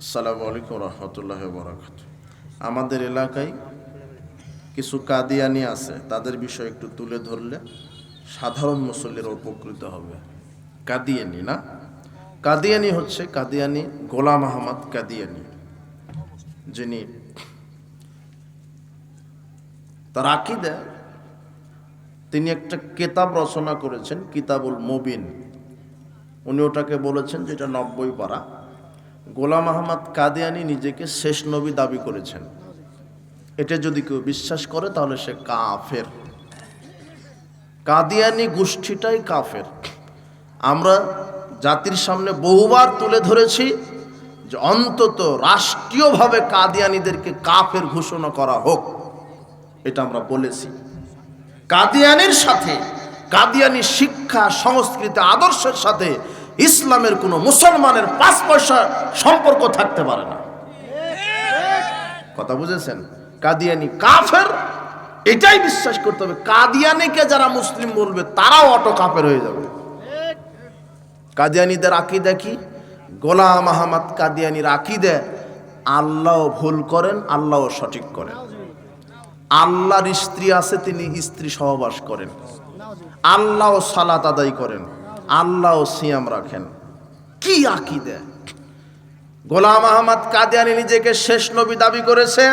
আসসালামু আলাইকুম রহমতুল্লাহ বরাকাতুহু। আমাদের এলাকায় কিছু কাদিয়ানি আছে, তাদের বিষয় একটু তুলে ধরলে সাধারণ মুসল্লিরা উপকৃত হবে। কাদিয়ানি না, কাদিয়ানি হচ্ছে কাদিয়ানি গোলাম আহমদ কাদিয়ানি, যিনি তার আকীদা, তিনি একটা কিতাব রচনা করেছেন, কিতাবুল মুবিন। উনি ওটাকে বলেছেন যেটা 90 পারা। গোলাম আহমদ কাদিয়ানি নিজেকে শেষ নবী দাবি করেছেন। এটা যদি কেউ বিশ্বাস করে তাহলে সে কাফের। কাদিয়ানি গোষ্ঠীটাই কাফের। আমরা জাতির সামনে বহুবার তুলে ধরেছি যে অন্তত রাষ্ট্রীয়ভাবে কাদিয়ানিদেরকে কাফের ঘোষণা করা হোক, এটা আমরা বলেছি। কাদিয়ানির সাথে, কাদিয়ানি শিক্ষা সংস্কৃতি আদর্শের সাথে ইসলামের কোনো মুসলমানের 5 পয়সা সম্পর্ক থাকতে পারে না। কথা বুঝেছেন? কাদিয়ানি কাফের, এটাই বিশ্বাস করতে হবে। কাদিয়ানিকে যারা মুসলিম বলবে তারাও অটো কাফের হয়ে যাবে। কাদিয়ানিদের আকীদা কি? গোলাম আহমদ কাদিয়ানির আকীদা আল্লাহ ভুল করেন, আল্লাহ সঠিক করেন। আল্লাহর স্ত্রী আছে, তিনি স্ত্রী সহবাস করেন। আল্লাহ সালাত আদায় করেন, আল্লাহ সিয়াম রাখেন। কি আকীদা! গোলাম আহমদ কাদিয়ানি নিজেকে শেষ নবী দাবি করেছে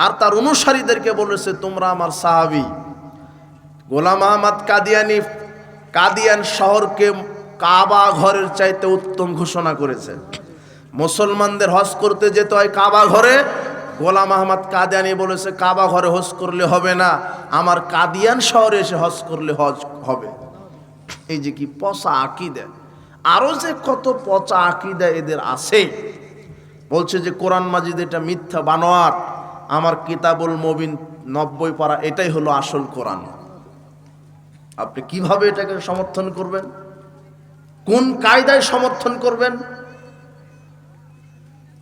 আর তার অনুসারীদেরকে বলেছে তোমরা আমার সাহাবী। গোলাম আহমদ কাদিয়ানি কাদিয়ান শহরকে কাবা ঘরের চাইতে উত্তম ঘোষণা করেছে। মুসলমানদের হজ করতে যেতে হয় কাবা ঘরে, গোলাম আহমদ কাদিয়ানি বলেছে কাবা ঘরে হজ করলে হবে না, আমার কাদিয়ান শহরে এসে হজ করলে হজ হবে। এই যে কি পচা আকীদা! আরো যে কত পচা আকীদা এদের আছে। বলছে যে কোরআন মাজিদ এটা মিথ্যা বানোয়াট, আমার কিতাবুল মুবিন 90 পারা এটাই হলো আসল কোরআন। আপনি কিভাবে এটাকে সমর্থন করবেন? কোন কায়দায় সমর্থন করবেন?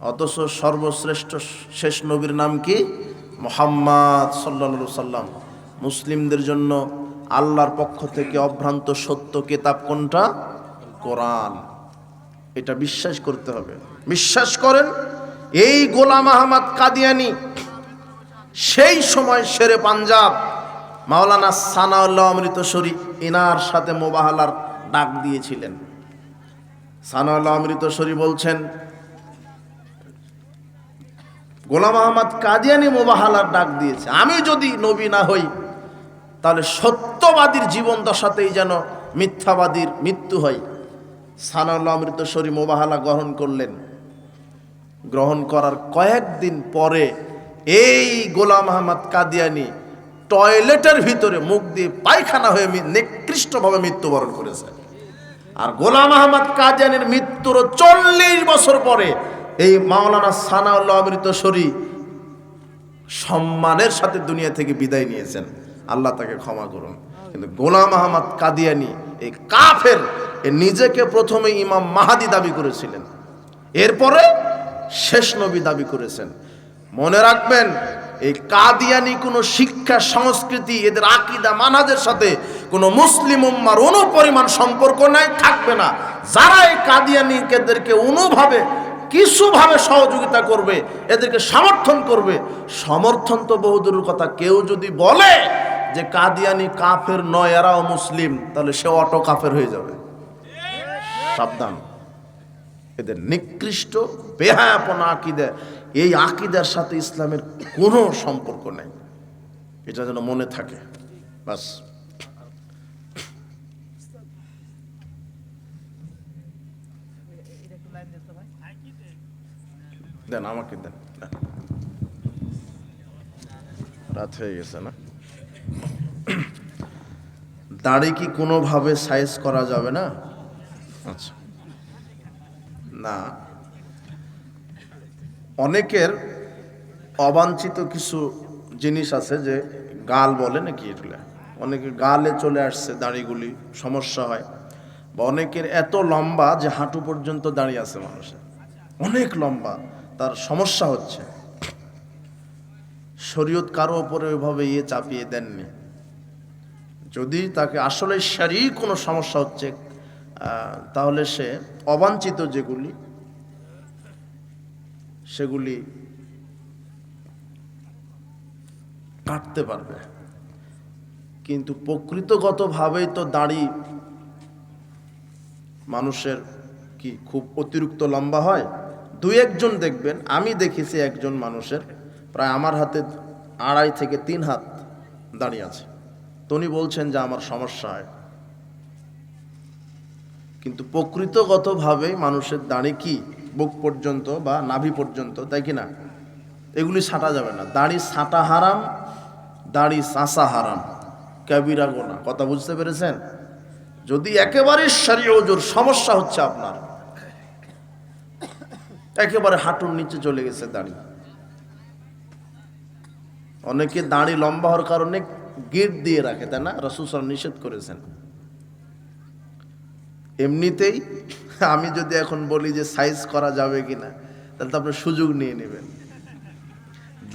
অথচ সর্বশ্রেষ্ঠ শেষ নবীর নাম কি? মুহাম্মদ সাল্লাল্লাহু আলাইহি সাল্লাম। মুসলিমদের জন্য আল্লাহর পক্ষ থেকে অভ্রান্ত সত্য কিতাব কোনটা? কোরআন। এটা বিশ্বাস করতে হবে। বিশ্বাস করেন এই গোলাম আহমদ কাদিয়ানি সেই সময় শেরে পাঞ্জাব মাওলানা সানাউল্লাহ অমৃতসরী এনার সাথে মোবাহালার ডাক দিয়েছিলেন। সানাউল্লাহ অমৃতসরী বলছেন গোলাম আহমদ কাদিয়ানি মোবাহালার ডাক দিয়েছে, আমি যদি নবী না হই তাহলে সত্যবাদীর জীবন দশাতেই যেন মিথ্যাবাদীর মৃত্যু হয়। সানাউল্লাহ অমৃতসরী মোবাহালা গ্রহণ করলেন। গ্রহণ করার কয়েকদিন পরে এই গোলাম আহমদ কাদিয়ানি টয়লেটের ভিতরে মুখ দিয়ে পায়খানা হয়ে নিকৃষ্টভাবে মৃত্যুবরণ করেছে। আর গোলাম আহমদ কাদিয়ানির মৃত্যুর 40 বছর পরে এই মাওলানা সানাউল্লাহ অমৃতসরী সম্মানের সাথে দুনিয়া থেকে বিদায় নিয়েছেন। আল্লাহ তাকে ক্ষমা করুন। কিন্তু গোলাম আহমদ কাদিয়ানি এই কাফের, নিজেকে প্রথমে ইমাম মাহাদি দাবি করেছিলেন, এরপরে শেষ নবী দাবি করেছেন। মনে রাখবেন এই কাদিয়ানি কোনো শিক্ষা সংস্কৃতি এদের আকীদা মানহাজের সাথে কোনো মুসলিম উম্মার অনুপরিমাণ সম্পর্ক নাই, থাকবে না। যারা এই কাদিয়ানিদেরকে অনুভাবে কিছুভাবে সহযোগিতা করবে, এদেরকে সমর্থন করবে, সমর্থন তো বহুদূরের কথা, কেউ যদি বলে যে কাদিয়ানি কাফের নয় এরাও মুসলিম, তাহলে সে অটো কাফের হয়ে যাবে। সাবধান, এদের নিকৃষ্ট বেহায়াপনা আকীদা, এই আকীদার সাথে ইসলামের কোনো সম্পর্ক নেই, এটা যেন মনে থাকে। বাস। দেন, আমাকে দেন। রাত হয়ে গেছে না? দাড়ি কি কোনোভাবে সাইজ করা যাবে না? আচ্ছা, না, অনেকের অবাঞ্ছিত কিছু জিনিস আছে যে গাল বলে নাকি, এগুলো অনেকে গালে চলে আসছে দাড়িগুলি, সমস্যা হয়। বা অনেকের এত লম্বা যে হাঁটু পর্যন্ত দাঁড়িয়ে আছে মানুষের, অনেক লম্বা, তার সমস্যা হচ্ছে। শরীয়ত কারো উপরে ওইভাবে চাপিয়ে দেননি। যদি তাকে আসলে শারীরিক কোনো সমস্যা হচ্ছে তাহলে সে অবাঞ্ছিত যেগুলি সেগুলি কাটতে পারবে। কিন্তু প্রকৃতগতভাবেই তো দাড়ি মানুষের কি খুব অতিরিক্ত লম্বা হয়? দুই একজন দেখবেন, আমি দেখেছি একজন মানুষের প্রায় আমার হাতে 2.5 থেকে 3 হাত দাড়ি আছে, তো উনি বলছেন যে আমার সমস্যা হয়। কিন্তু প্রকৃতগতভাবেই মানুষের দাড়ি কি বুক পর্যন্ত বা নাভি পর্যন্ত, তাই কি না? এগুলি ছাঁটা যাবে না। দাড়ি ছাঁটা হারাম, দাড়ি চাঁচা হারাম, কাবিরা গোনা। কথা বুঝতে পেরেছেন? যদি একেবারে শরীয়ত ওজুর সমস্যা হচ্ছে আপনার, একেবারে হাঁটুর নিচে চলে গেছে দাড়ি, অনেকে দাড়ি লম্বা হওয়ার কারণে গিট দিয়ে রাখে, তাই না? রাসূল সাল্লাল্লাহু আলাইহি ওয়াসাল্লাম নিষেধ করেছেন। এমনিতেই আমি যদি এখন বলি যে সাইজ করা যাবে কিনা, তাহলে তো আপনি সুযোগ নিয়ে নেবেন।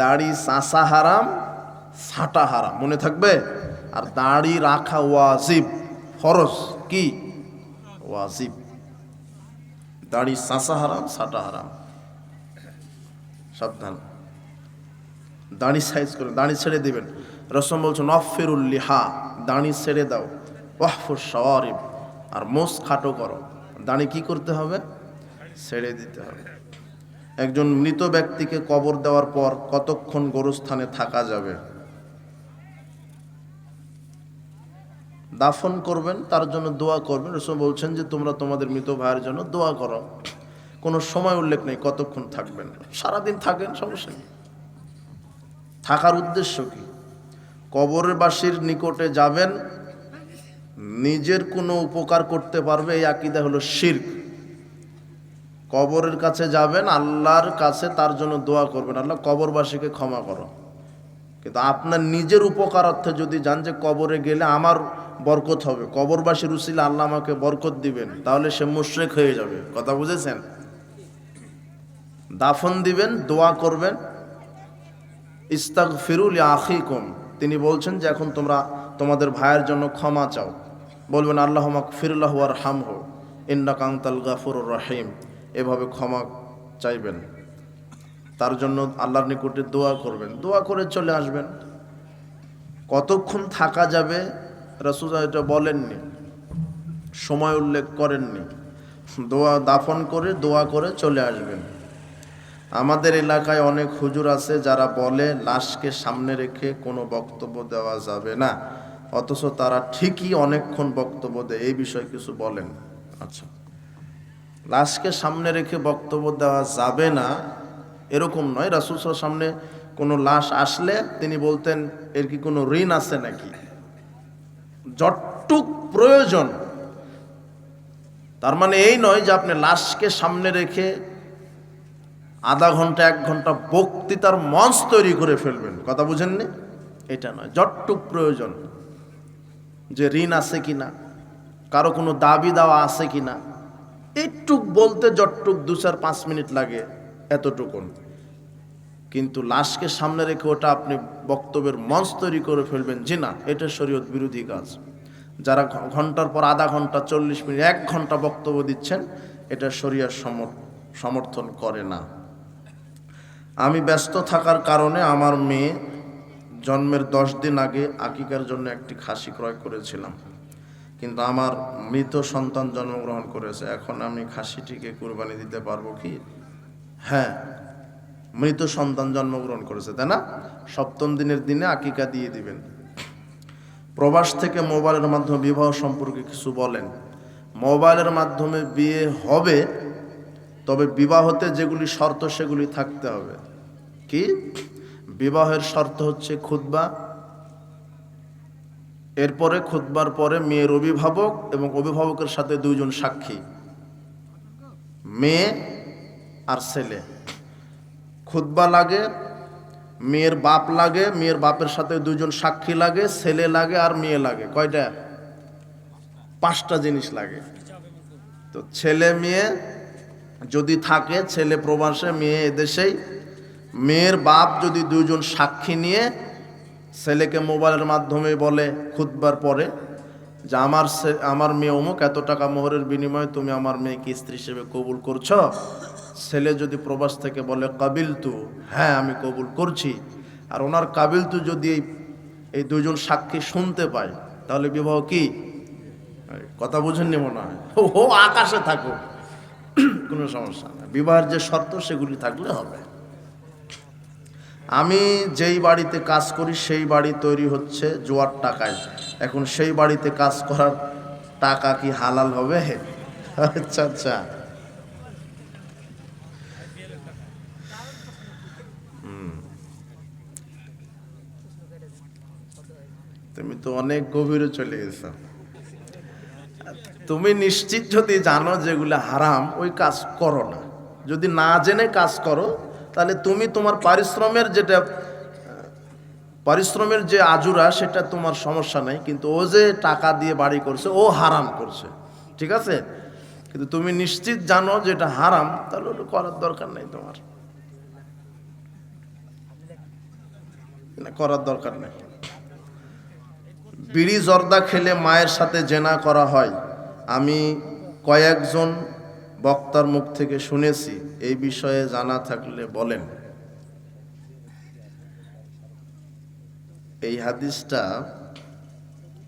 দাড়ি চাঁচা হারাম, ছাঁটা হারাম, মনে থাকবে। আর দাড়ি রাখা ওয়াজিব, ফরজ, কি ওয়াজিব। দাড়ি চাঁচা হারাম, ছাঁটা হারাম, সাবধান। দাড়ি সাইজ করে, দাড়ি ছেড়ে দিবেন। রাসূল বলছেন ওয়াফিরুল লিহা, দাড়ি ছেড়ে দাও। ওয়াহফুশ শাওয়ারিব, আর মোস খাটো করো। দাড়ি কি করতে হবে? ছেড়ে দিতে হবে। একজন মৃত ব্যক্তিকে কবর দেওয়ার পর কতক্ষণ গোরস্থানে থাকা যাবে? দাফন করবেন, তার জন্য দোয়া করবেন। রাসূল বলছেন যে তোমরা তোমাদের মৃত ভাইয়ের জন্য দোয়া করো। কোনো সময় উল্লেখ নেই কতক্ষণ থাকবেন, সারাদিন থাকেন, সমস্যা নেই। থাকার উদ্দেশ্য কি? কবরের বাসীর নিকটে যাবেন, নিজের কোনো উপকার করতে পারবে, এই আকীদা হলো শিরক। কবরের কাছে যাবেন, আল্লাহর কাছে তার জন্য দোয়া করবেন, আল্লাহ কবরবাসীকে ক্ষমা করো। কিন্তু আপনার নিজের উপকারার্থে যদি যান যে কবরে গেলে আমার বরকত হবে, কবরবাসীর উসিলা আল্লাহ আমাকে বরকত দিবেন, তাহলে সে মুশরিক হয়ে যাবে। কথা বুঝেছেন? দাফন দিবেন, দোয়া করবেন। ইস্তাগফিরু লিআখিকুম, তিনি বলছেন যে এখন তোমরা তোমাদের ভাইয়ের জন্য ক্ষমা চাও। বলবেন আল্লাহুম্মা গফির লাহু ওয়ারহামহু ইন্নাকা আনতাল গাফুরুর রহিম। এভাবে ক্ষমা চাইবেন, তার জন্য আল্লাহর নিকটে দোয়া করবেন, দোয়া করে চলে আসবেন। কতক্ষণ থাকা যাবে রাসূল এটা বলেননি, সময় উল্লেখ করেননি। দোয়া দাফন করে দোয়া করে চলে আসবেন। আমাদের এলাকায় অনেক হুজুর আছে যারা বলে লাশকে সামনে রেখে কোনো বক্তব্য দেওয়া যাবে না, অথচ তারা ঠিকই অনেকক্ষণ বক্তব্য দেয়। এই বিষয়ে কিছু বলেন। আচ্ছা, লাশকে সামনে রেখে বক্তব্য দেওয়া যাবে না এরকম নয়। রাসূল সাল্লাল্লাহু আলাইহি ওয়াসাল্লাম সামনে কোনো লাশ আসলে তিনি বলতেন এর কি কোনো ঋণ আছে নাকি, যতটুক প্রয়োজন। তার মানে এই নয় যে আপনি লাশকে সামনে রেখে আধা ঘন্টা 1 ঘন্টা বক্তৃতার মঞ্চ তৈরি করে ফেলবেন। কথা বুঝেননি? এটা নয়, যতটুক প্রয়োজন, যে ঋণ আছে কিনা, কারো কোনো দাবি দেওয়া আছে কিনা, একটুক বলতে যতটুক 2-4-5 মিনিট লাগে, এতটুকুন। কিন্তু লাশকে সামনে রেখে ওটা আপনি বক্তব্যের মঞ্চ তৈরি করে ফেলবেন, জি না, এটা শরীয়ত বিরোধী কাজ। যারা ঘন্টার পর আধা ঘন্টা, 40 মিনিট, 1 ঘন্টা বক্তব্য দিচ্ছেন, এটা শরীয়ত সমর্থন করে না। আমি ব্যস্ত থাকার কারণে আমার মেয়ে জন্মের 10 দিন আগে আকিকার জন্য একটি খাসি ক্রয় করেছিলাম, কিন্তু আমার মৃত সন্তান জন্মগ্রহণ করেছে। এখন আমি খাসিটিকে কুরবানি দিতে পারবো কি? হ্যাঁ, মৃত সন্তান জন্মগ্রহণ করেছে, তাই না? 7ম দিনের দিনে আকিকা দিয়ে দিবেন। প্রবাস থেকে মোবাইলের মাধ্যমে বিবাহ সম্পর্কে কিছু বলেন। মোবাইলের মাধ্যমে বিয়ে হবে, তবে বিবাহতে যেগুলি শর্ত সেগুলি থাকতে হবে। কি? বিবাহের শর্ত হচ্ছে খুতবা, এরপরে খুতবার পরে মেয়ের অভিভাবক এবং অভিভাবকের সাথে 2 জন সাক্ষী, মেয়ে আর ছেলে। খুতবা লাগে, মেয়ের বাপ লাগে, মেয়ের বাপের সাথে 2 জন সাক্ষী লাগে, ছেলে লাগে আর মেয়ে লাগে। কয়টা? 5টা জিনিস লাগে। তো ছেলে মেয়ে যদি থাকে, ছেলে প্রবাসে, মেয়ে এদেশেই, মেয়ের বাপ যদি 2 জন সাক্ষী নিয়ে ছেলেকে মোবাইলের মাধ্যমে বলে খুতবার পরে যে আমার মেয়ে অমুক, এত টাকা মোহরের বিনিময়ে তুমি আমার মেয়েকে স্ত্রী হিসেবে কবুল করছো, ছেলে যদি প্রবাস থেকে বলে কাবিলতু, হ্যাঁ আমি কবুল করছি, আর ওনার কাবিলতু যদি এই দুজন সাক্ষী শুনতে পায়, তাহলে বিবাহ কি? কথা বুঝেননি মনে হয়। ও আকাশে থাকুক, কোনো সমস্যা না, বিবাহের যে শর্ত সেগুলি থাকলে হবে। আমি যেই বাড়িতে কাজ করি সেই বাড়ি তৈরি হচ্ছে জোয়ার টাকায়, এখন সেই বাড়িতে কাজ করার টাকা কি হালাল হবে? আচ্ছা আচ্ছা, তুমি তো অনেক গভীরে চলে গেছো। তুমি নিশ্চিত যদি জানো যেগুলো হারাম, ওই কাজ করো না। যদি না জেনে কাজ করো, তাহলে তুমি তোমার পারিশ্রমের যে আজুরা, সেটা তোমার সমস্যা নেই, কিন্তু ও যে টাকা দিয়ে বাড়ি করছে, ও হারাম করছে, ঠিক আছে? কিন্তু তুমি নিশ্চিত জানো যে এটা হারাম, তাহলে ওটা করার দরকার নেই, তোমার করার দরকার নেই। বিড়ি জর্দা খেলে মায়ের সাথে জেনা করা হয়, আমি কয়েকজন বক্তার মুখ থেকে শুনেছি, এই বিষয়ে জানা থাকলে বলেন। এই হাদিসটা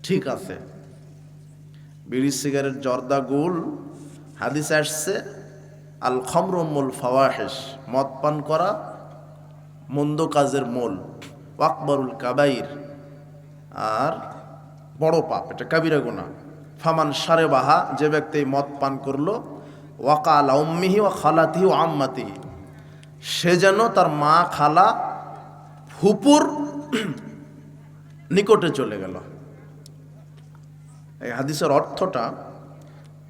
ঠিক আছে, বিড়ি সিগারেট জর্দা গুল হাদিস আসছে আল খামরুল ফাওয়াহিশ, মদ পান করা মন্দ কাজের মূল, আকবরুল কাবাইর, আর বড় পাপ, এটা কাবিরা গুনাহ। ফামান সারে বাহা, যে ব্যক্তি মদ পান করলো, ওয়াকাল উম্মিহি ওয়া খালাতিহি ওয়া আম্মাতিহি, সে যেন তার মা, খালা, ফুপুর নিকটে চলে গেল। এই হাদিসের অর্থটা,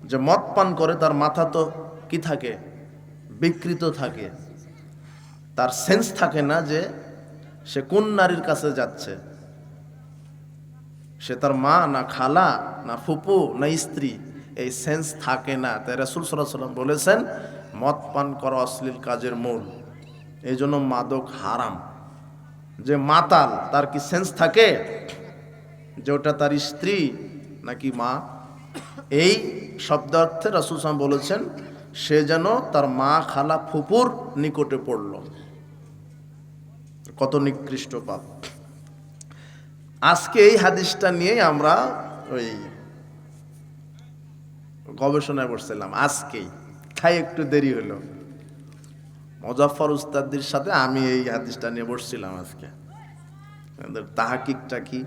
যে মদ পান করে তার মাথা তো কি থাকে, বিকৃত থাকে, তার সেন্স থাকে না যে সে কোন নারীর কাছে যাচ্ছে, সে তার মা না খালা না ফুপু না স্ত্রী, এই সেন্স থাকে না। তাই রাসূল সাল্লাল্লাহু আলাইহি ওয়াসাল্লাম বলেছেন মদ পান করা অশ্লীল কাজের মূল, এই জন্য মাদক হারাম। যে মাতাল, তার কি সেন্স থাকে যে ওটা তার স্ত্রী নাকি মা? এই শব্দার্থে রাসূল সাল্লাল্লাহু আলাইহি ওয়াসাল্লাম বলেছেন সে যেন তার মা, খালা, ফুপুর নিকটে পড়ল। কত নিকৃষ্ট পাপ। আজকে এই হাদিসটা নিয়েই আমরা ওই গবেষণায় বসছিলাম, আজকেই, তাই একটু দেরি হলো। মুজাফফর উস্তাদের সাথে আমি এই হাদিসটা নিয়ে বসছিলাম আজকে, তাহাকিকটা কি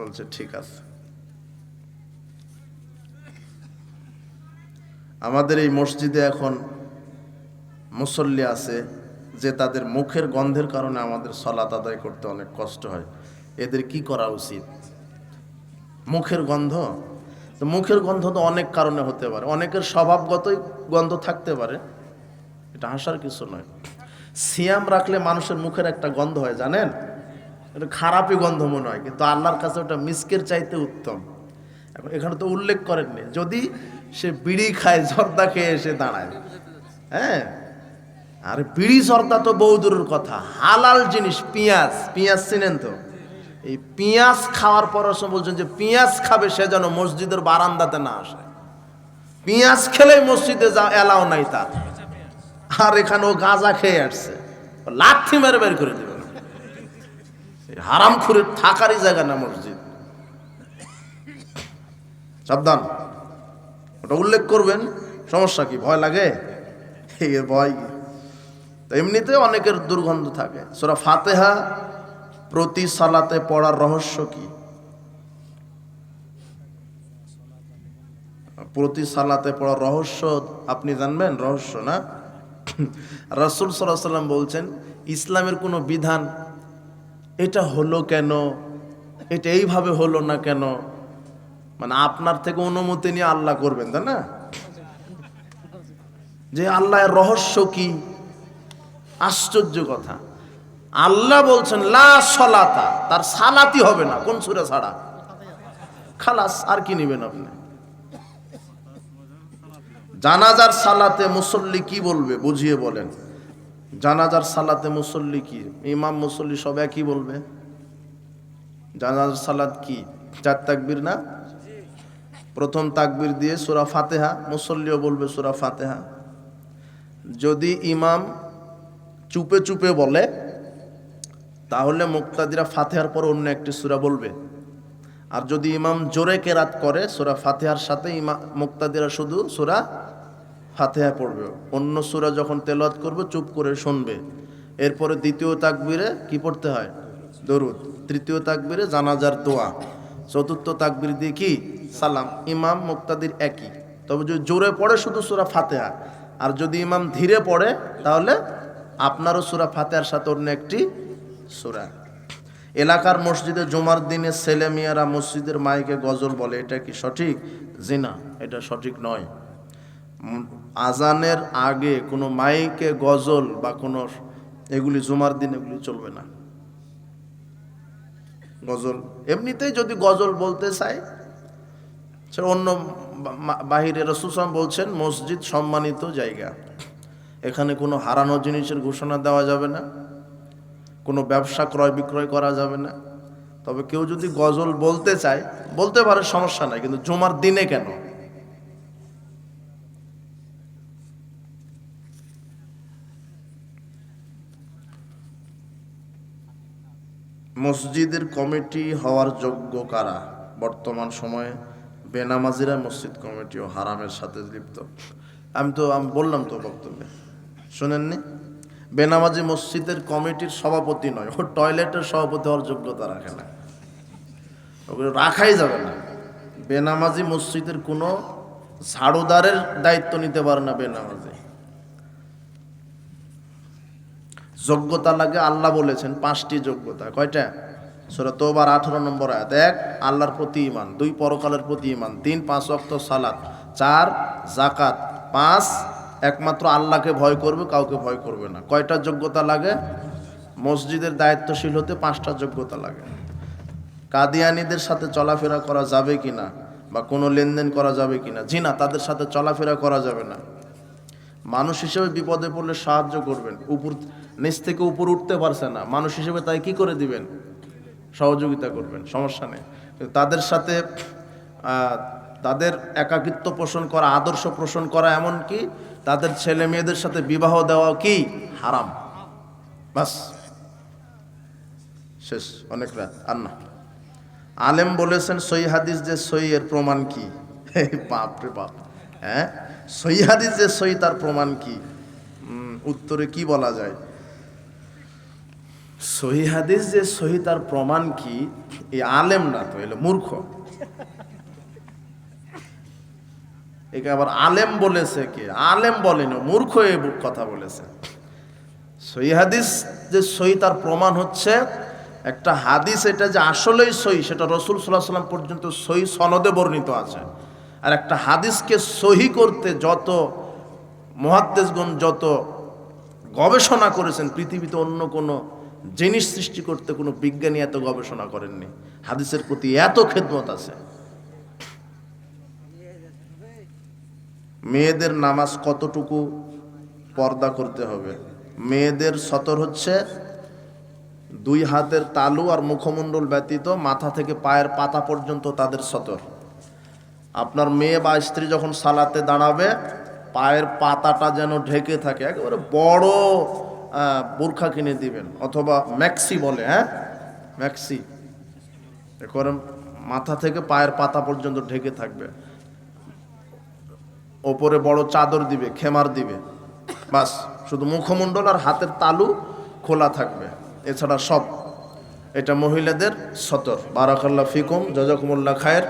বলছে, ঠিক আছে। আমাদের এই মসজিদে এখন মুসল্লি আছে যে তাদের মুখের গন্ধের কারণে আমাদের সালাত আদায় করতে অনেক কষ্ট হয়। এদের কি করা উচিত? মুখের গন্ধ, তো মুখের গন্ধ তো অনেক কারণে হতে পারে, অনেকের স্বভাবগতই গন্ধ থাকতে পারে, এটা হাসার কিছু নয়। সিয়াম রাখলে মানুষের মুখের একটা গন্ধ হয়, জানেন? এটা খারাপই গন্ধ মনে হয়, কিন্তু আল্লাহর কাছে ওটা মিস্কের চাইতে উত্তম। এখন এখানে তো উল্লেখ করেননি, যদি সে বিড়ি খায়, জর্দা খেয়ে এসে দাঁড়ায়, হ্যাঁ, আর বিড়ি জর্দা তো বহু দূরের কথা, হালাল জিনিস পেঁয়াজ, পেঁয়াজ চিনেন তো? এই পেঁয়াজ খাওয়ার পর বলছেন যে পেঁয়াজ খাবে সে যেন মসজিদের বারান্দাতে না আসে, পেঁয়াজ খেলেই মসজিদে যা এলাও নাই তার। আর এখানে ও গাঁজা খেয়ে আসছে, লাথি মেরে বের করে দেবে। হারামখুরের থাকারই জায়গা না মসজিদ, সাবধান। ওটা উল্লেখ করবেন, সমস্যা কি? ভয় লাগে? ভয় তো এমনিতে অনেকের দুর্গন্ধ থাকে। সূরা ফাতিহা প্রতি সালাতে পড়ার রহস্য কি? প্রতি সালাতে পড়ার রহস্য আপনি জানবেন? রহস্য না? রাসূল সাল্লাল্লাহু আলাইহি ওয়াসাল্লাম বলছেন ইসলামের কোনো বিধান এটা হলো কেন, এটা এইভাবে হলো না কেন, মানে আপনার থেকে অনুমতি নিয়ে আল্লাহ করবেন, তাই না? যে আল্লাহর রহস্য কি? আশ্চর্য কথা, আল্লাহ বলছেন লা সলাতা, তার সালাতি হবে না। কোন সূরা ছাড়া? খালাস, আর কি নেবেন আপনি? জানাজার সালাতে মুসল্লি কি বলবে বুঝিয়ে বলেন। জানাজার সালাতে মুসল্লি কি, ইমাম মুসল্লি সব একই বলবে? জানাজার সালাত কি 4 তাকবীর না? প্রথম তাকবীর দিয়ে সূরা ফাতিহা, মুসল্লিও বলবে সূরা ফাতিহা। যদি ইমাম চুপে চুপে বলে তাহলে মুক্তাদিরা ফাতিহার পর অন্য একটি সূরা বলবে। আর যদি ইমাম জোরে কেরাত করে সূরা ফাতিহার সাথে মুক্তাদিরা শুধু সূরা ফাতিহা পড়বে, অন্য সূরা যখন তেলাওয়াত করবে চুপ করে শুনবে। এরপরে দ্বিতীয় তাকবীরে কি পড়তে হয়? দরুদ। তৃতীয় তাকবীরে জানাজার দোয়া। চতুর্থ তাকবীর দিয়ে কি? সালাম। ইমাম মুক্তাদির একই, তবে যদি জোরে পড়ে শুধু সূরা ফাতিহা, আর যদি ইমাম ধীরে পড়ে তাহলে আপনারও সূরা ফাতিহার সাথে অন্য একটি সূরা। এলাকার মসজিদে জুমার দিনে ছেলে মেয়েরা মসজিদের মাইকে গজল বলে, এটা কি সঠিক? জি না, এটা সঠিক নয়। আজানের আগে কোনো মাইকে গজল বা কোনো এগুলি জুমার দিন এগুলি চলবে না। গজল এমনিতেই যদি গজল বলতে চায় সে অন্য বাহিরে, রাসূল সাল্লাল্লাহু আলাইহি ওয়াসাল্লাম বলছেন মসজিদ সম্মানিত জায়গা, এখানে কোনো হারানো জিনিসের ঘোষণা দেওয়া যাবে না, কোনো ব্যবসা ক্রয় বিক্রয় করা যাবে না। তবে কেউ যদি গজল বলতে চায় বলতে পারে, সমস্যা নাই, কিন্তু জুমার দিনে কেন? মসজিদের কমিটি হওয়ার যোগ্য কারা? বর্তমান সময়ে বেনামাজিরা মসজিদ কমিটি ও হারামের সাথে লিপ্ত। আমি বললাম তো বক্তব্যে, শোনেননি? বেনামাজি মসজিদের কমিটির সভাপতি নয়, ও টয়লেটের সভাপতি হওয়ার যোগ্যতা রাখে না, ওগুলো রাখাই যাবে না। বেনামাজি মসজিদের কোনো ঝাড়ুদারের দায়িত্ব নিতে পারে না বেনামাজি। যোগ্যতা লাগে, আল্লাহ বলেছেন 5টি যোগ্যতা। কয়টা? সূরা তওবার 18 নম্বর আয়াত। 1 আল্লাহর প্রতি ঈমান, 2 পরকালের প্রতি ঈমান, 3 5 ওয়াক্ত সালাত, 4 যাকাত, 5 একমাত্র আল্লাহকে ভয় করবে, কাউকে ভয় করবে না। কয়টা যোগ্যতা লাগে? মসজিদের দায়িত্বশীল হতে 5টা যোগ্যতা লাগে। কাদিয়ানীদের সাথে চলাফেরা করা যাবে কিনা বা কোনো লেনদেন করা যাবে কিনা? জি না, তাদের সাথে চলাফেরা করা যাবে না। মানুষ হিসেবে বিপদে পড়লে সাহায্য করবেন, নিচ থেকে উপর উঠতে পারছে না, মানুষ হিসেবে তাই কি করে দিবেন? সহযোগিতা করবেন, সমস্যা নেই। তাদের সাথে তাদের একাকিত্ব পোষণ করা, আদর্শ পোষণ করা, এমনকি তাদের ছেলে মেয়েদের সাথে বিবাহ দেওয়া কি হারাম। বাস, শেষ, অনেক রাত আর না। আলেম বলেছেন সহি হাদিস যে সহি, এর প্রমাণ কি? বাপ রে বাপ, হ্যাঁ, সহি হাদিস যে সহি তার প্রমাণ কি? উত্তরে কি বলা যায়? সহি হাদিস যে সহি তার প্রমাণ কি? এই আলেম না তো, এলো মূর্খ। একে আবার আলেম বলেছে কে? আলেম বলেনি, মূর্খ এ কথা বলেছে। সহি হাদিস যে সহি তার প্রমাণ হচ্ছে একটা হাদিস, এটা যে আসলেই সহি সেটা রাসূল সাল্লাল্লাহু আলাইহি ওয়াসাল্লাম পর্যন্ত সহি সনদে বর্ণিত আছে। আর একটা হাদিসকে সহি করতে যত মুহাদ্দিসগণ যত গবেষণা করেছেন, পৃথিবীতে অন্য কোনো জিনিস সৃষ্টি করতে কোনো বিজ্ঞানী এত গবেষণা করেননি। হাদিসের প্রতি এত খেদমত আছে। মেয়েদের নামাজ কতটুকু পর্দা করতে হবে? মেয়েদের সতর হচ্ছে 2 হাতের তালু আর মুখমণ্ডল ব্যতীত মাথা থেকে পায়ের পাতা পর্যন্ত তাদের সতর। আপনার মেয়ে বা স্ত্রী যখন সালাতে দাঁড়াবে পায়ের পাতাটা যেন ঢেকে থাকে, একেবারে বড় বোরখা কিনে দিবেন, অথবা ম্যাক্সি বলে, হ্যাঁ ম্যাক্সি, এরকম মাথা থেকে পায়ের পাতা পর্যন্ত ঢেকে থাকবে। ওপরে বড় চাদর দিবে, খেমার দিবে, বাস শুধু মুখমণ্ডল আর হাতের তালু খোলা থাকবে, এছাড়া সব। এটা মহিলাদের সতর। বারাকাল্লাহ ফিকুম, জাযাকুমুল্লাহ খায়ের।